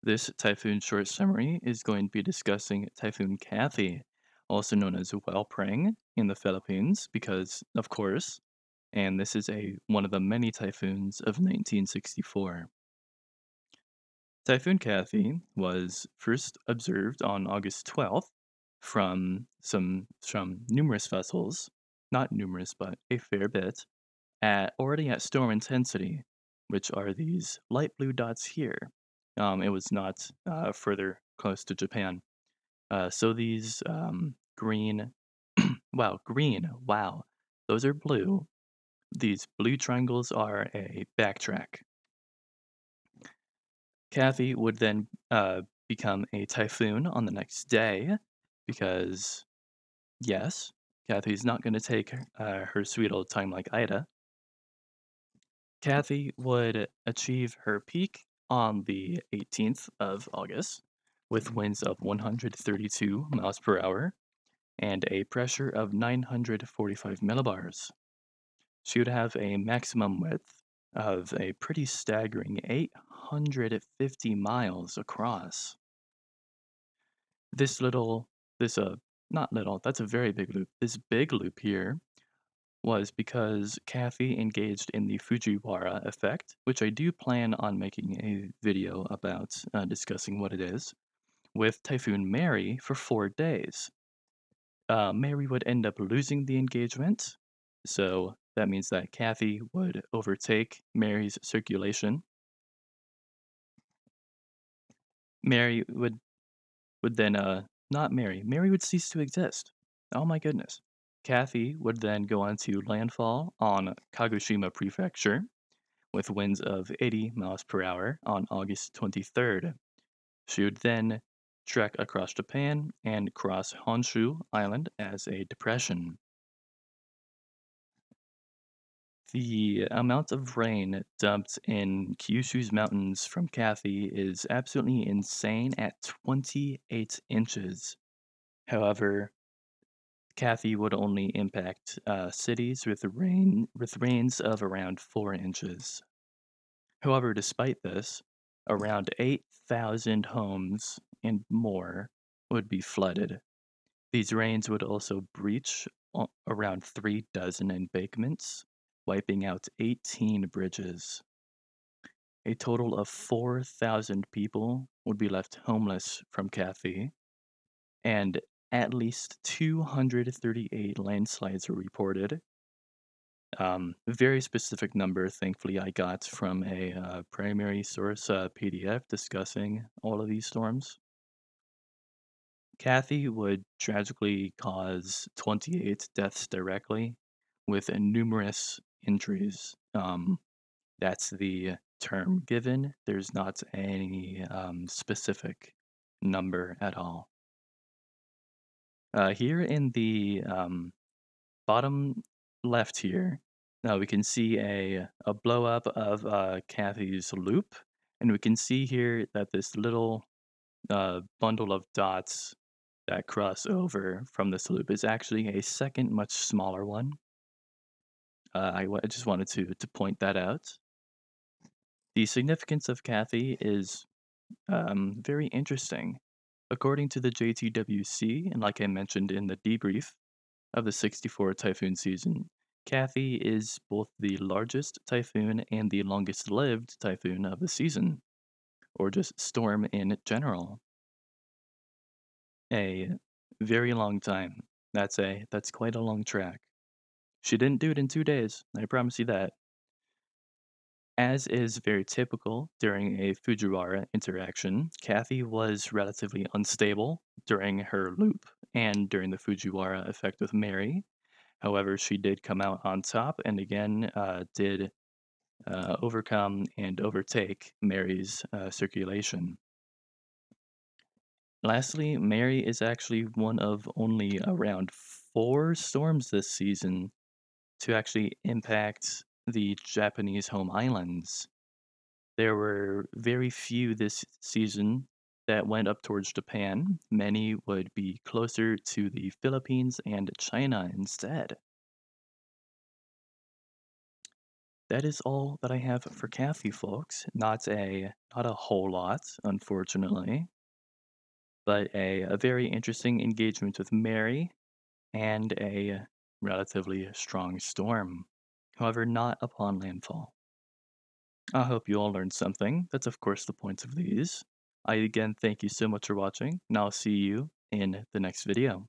This Typhoon short summary is going to be discussing Typhoon Kathy, also known as Prang in the Philippines, because, of course, and this is one of the many typhoons of 1964. Typhoon Kathy was first observed on August 12th from numerous vessels, not numerous, but a fair bit, already at storm intensity, which are these light blue dots here. It was not further close to Japan. So these green, wow, those are blue. These blue triangles are a backtrack. Kathy would then become a typhoon on the next day because, yes, Kathy's not going to take her sweet old time like Ida. Kathy would achieve her peak on the 18th of August with winds of 132 miles per hour and a pressure of 945 millibars. She would have a maximum width of a pretty staggering 850 miles across. This little, this, not little, that's a very big loop. This big loop here was because Kathy engaged in the Fujiwara effect, which I do plan on making a video about discussing what it is, with Typhoon Mary for 4 days. Mary would end up losing the engagement, so that means that Kathy would overtake Mary's circulation. Mary would then not Mary. Mary would cease to exist. Oh my goodness. Kathy would then go on to landfall on Kagoshima Prefecture with winds of 80 miles per hour on August 23rd. She would then trek across Japan and cross Honshu Island as a depression. The amount of rain dumped in Kyushu's mountains from Kathy is absolutely insane at 28 inches. However, Kathy would only impact cities with rains of around 4 inches. However, despite this, around 8,000 homes and more would be flooded. These rains would also breach around 3 dozen embankments, wiping out 18 bridges. A total of 4,000 people would be left homeless from Kathy, and at least 238 landslides were reported. Very specific number, thankfully, I got from a primary source PDF discussing all of these storms. Kathy would tragically cause 28 deaths directly, with numerous injuries. That's the term given. There's not any specific number at all. Here in the bottom left here, now we can see a blow up of Kathy's loop, and we can see here that this little bundle of dots that cross over from this loop is actually a second, much smaller one. I just wanted to point that out. The significance of Kathy is very interesting. According to the JTWC, and like I mentioned in the debrief of the 64 typhoon season, Kathy is both the largest typhoon and the longest lived typhoon of the season, or just storm in general. A very long time. That's quite a long track. She didn't do it in 2 days, I promise you that. As is very typical during a Fujiwara interaction, Kathy was relatively unstable during her loop and during the Fujiwara effect with Mary. However, she did come out on top and again did overcome and overtake Mary's circulation. Lastly, Mary is actually one of only around 4 storms this season to actually impact the Japanese home islands. There were very few this season that went up towards Japan. Many would be closer to the Philippines and China instead. that is all that I have for Kathy, folks. Not a whole lot, unfortunately, but a very interesting engagement with Mary and a relatively strong storm. However, not upon landfall. I hope you all learned something. That's of course the point of these. I again thank you so much for watching, and I'll see you in the next video.